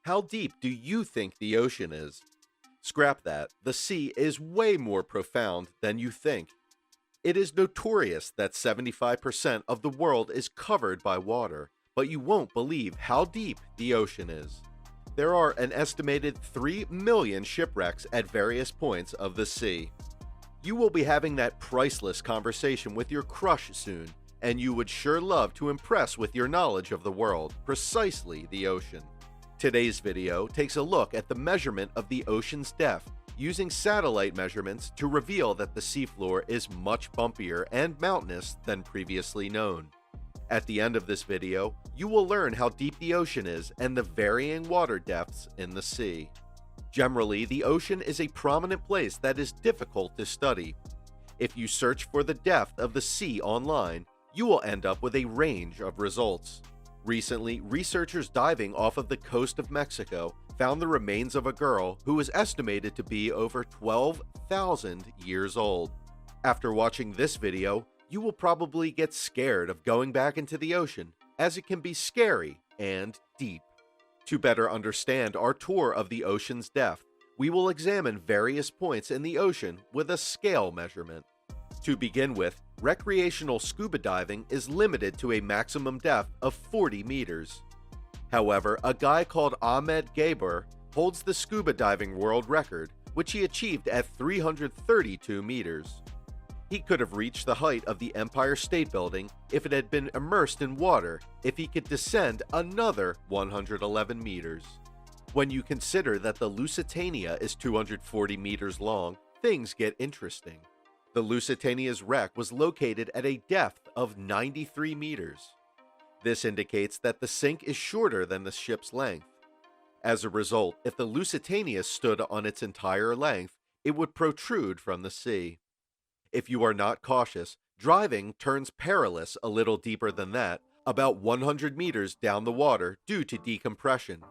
How deep do you think the ocean is? Scrap that, the sea is way more profound than you think. It is notorious that 75% of the world is covered by water, but you won't believe how deep the ocean is. There are an estimated 3 million shipwrecks at various points of the sea. You will be having that priceless conversation with your crush soon, and you would sure love to impress with your knowledge of the world, precisely the ocean. Today's video takes a look at the measurement of the ocean's depth using satellite measurements to reveal that the seafloor is much bumpier and mountainous than previously known. At the end of this video, you will learn how deep the ocean is and the varying water depths in the sea. Generally, the ocean is a prominent place that is difficult to study. If you search for the depth of the sea online, you will end up with a range of results. Recently, researchers diving off of the coast of Mexico found the remains of a girl who is estimated to be over 12,000 years old. After watching this video, you will probably get scared of going back into the ocean, as it can be scary and deep. To better understand our tour of the ocean's depth, we will examine various points in the ocean with a scale measurement. To begin with, recreational scuba diving is limited to a maximum depth of 40 meters. However, a guy called Ahmed Gaber holds the scuba diving world record, which he achieved at 332 meters. He could have reached the height of the Empire State Building if it had been immersed in water if he could descend another 111 meters. When you consider that the Lusitania is 240 meters long, things get interesting. The Lusitania's wreck was located at a depth of 93 meters. This indicates that the sink is shorter than the ship's length. As a result, if the Lusitania stood on its entire length, it would protrude from the sea. If you are not cautious, driving turns perilous a little deeper than that, about 100 meters down the water due to decompression.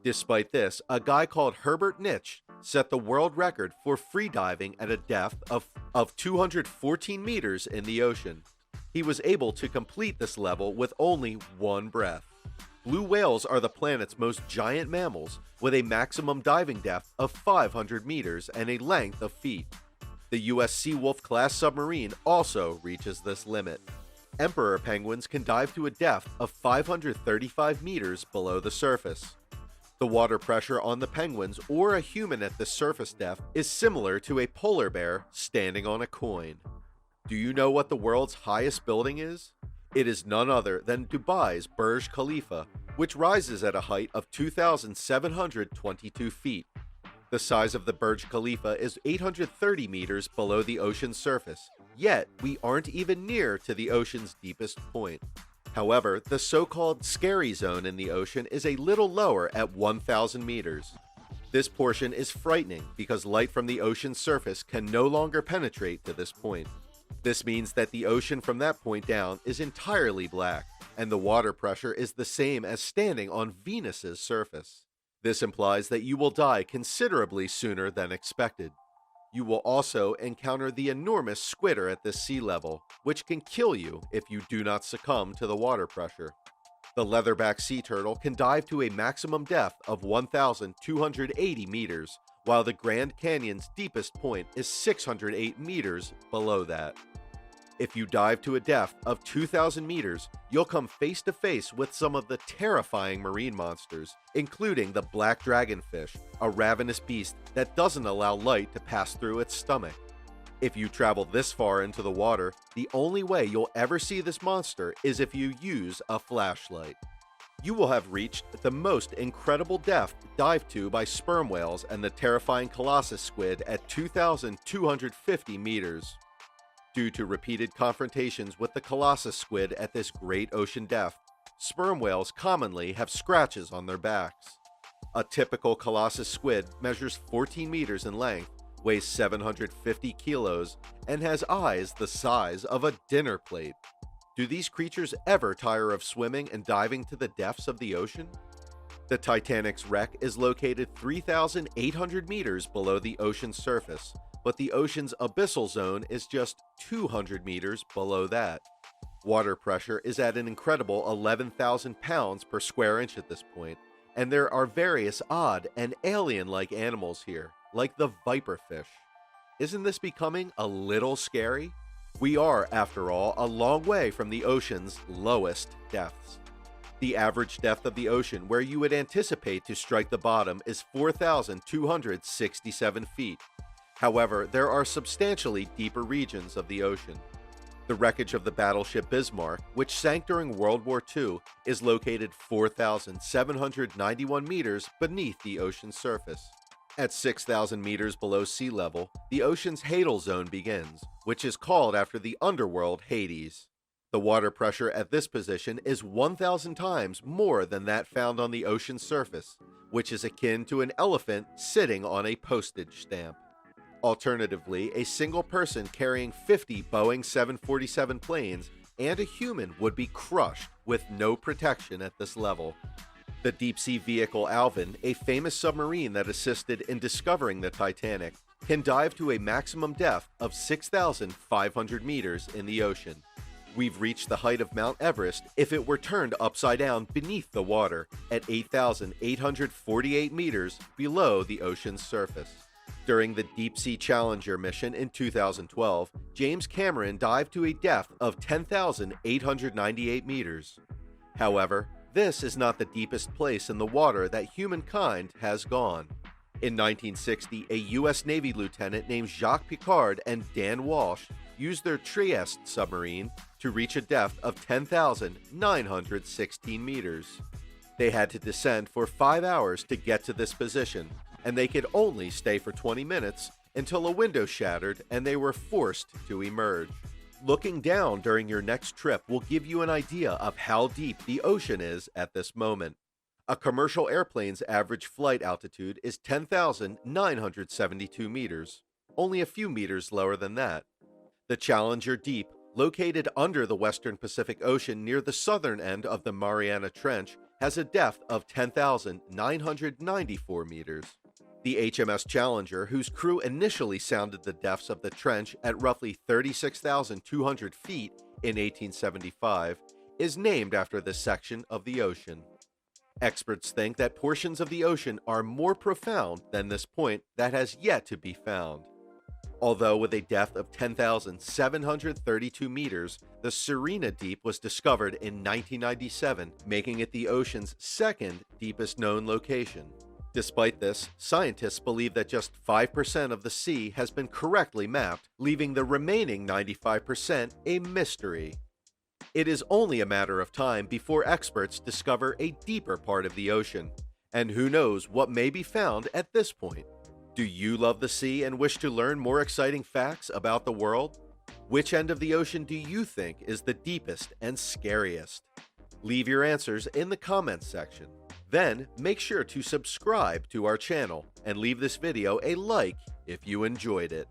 Despite this, a guy called Herbert Nitsch set the world record for freediving at a depth of 214 meters in the ocean. He was able to complete this level with only one breath. Blue whales are the planet's most giant mammals, with a maximum diving depth of 500 meters and a length of feet. The U.S. Seawolf class submarine also reaches this limit. Emperor penguins can dive to a depth of 535 meters below the surface. The water pressure on the penguins or a human at the surface depth is similar to a polar bear standing on a coin. Do you know what the world's highest building is? It is none other than Dubai's Burj Khalifa, which rises at a height of 2,722 feet. The size of the Burj Khalifa is 830 meters below the ocean's surface, yet we aren't even near to the ocean's deepest point. However, the so-called scary zone in the ocean is a little lower at 1,000 meters. This portion is frightening because light from the ocean's surface can no longer penetrate to this point. This means that the ocean from that point down is entirely black, and the water pressure is the same as standing on Venus's surface. This implies that you will die considerably sooner than expected. You will also encounter the enormous squidder at this sea level, which can kill you if you do not succumb to the water pressure. The leatherback sea turtle can dive to a maximum depth of 1,280 meters, while the Grand Canyon's deepest point is 608 meters below that. If you dive to a depth of 2,000 meters, you'll come face to face with some of the terrifying marine monsters, including the black dragonfish, a ravenous beast that doesn't allow light to pass through its stomach. If you travel this far into the water, the only way you'll ever see this monster is if you use a flashlight. You will have reached the most incredible depth dived to by sperm whales and the terrifying Colossus Squid at 2,250 meters. Due to repeated confrontations with the Colossus Squid at this great ocean depth, sperm whales commonly have scratches on their backs. A typical Colossus Squid measures 14 meters in length, weighs 750 kilos, and has eyes the size of a dinner plate. Do these creatures ever tire of swimming and diving to the depths of the ocean? The Titanic's wreck is located 3,800 meters below the ocean's surface, but the ocean's abyssal zone is just 200 meters below that. Water pressure is at an incredible 11,000 pounds per square inch at this point, and there are various odd and alien-like animals here, like the viperfish. Isn't this becoming a little scary? We are, after all, a long way from the ocean's lowest depths. The average depth of the ocean where you would anticipate to strike the bottom is 4,267 feet. However, there are substantially deeper regions of the ocean. The wreckage of the battleship Bismarck, which sank during World War II, is located 4,791 meters beneath the ocean's surface. At 6,000 meters below sea level, the ocean's Hadal Zone begins, which is called after the underworld Hades. The water pressure at this position is 1,000 times more than that found on the ocean's surface, which is akin to an elephant sitting on a postage stamp. Alternatively, a single person carrying 50 Boeing 747 planes and a human would be crushed with no protection at this level. The deep-sea vehicle Alvin, a famous submarine that assisted in discovering the Titanic, can dive to a maximum depth of 6,500 meters in the ocean. We've reached the height of Mount Everest if it were turned upside down beneath the water at 8,848 meters below the ocean's surface. During the Deep Sea Challenger mission in 2012, James Cameron dived to a depth of 10,898 meters. However, this is not the deepest place in the water that humankind has gone. In 1960, a U.S. Navy lieutenant named Jacques Piccard and Dan Walsh used their Trieste submarine to reach a depth of 10,916 meters. They had to descend for 5 hours to get to this position, and they could only stay for 20 minutes until a window shattered and they were forced to emerge. Looking down during your next trip will give you an idea of how deep the ocean is at this moment. A commercial airplane's average flight altitude is 10,972 meters, only a few meters lower than that. The Challenger Deep, located under the western Pacific Ocean near the southern end of the Mariana Trench, has a depth of 10,994 meters. The HMS Challenger, whose crew initially sounded the depths of the trench at roughly 36,200 feet in 1875, is named after this section of the ocean. Experts think that portions of the ocean are more profound than this point that has yet to be found. Although with a depth of 10,732 meters, the Serena Deep was discovered in 1997, making it the ocean's second deepest known location. Despite this, scientists believe that just 5% of the sea has been correctly mapped, leaving the remaining 95% a mystery. It is only a matter of time before experts discover a deeper part of the ocean, and who knows what may be found at this point. Do you love the sea and wish to learn more exciting facts about the world? Which end of the ocean do you think is the deepest and scariest? Leave your answers in the comments section. Then make sure to subscribe to our channel and leave this video a like if you enjoyed it.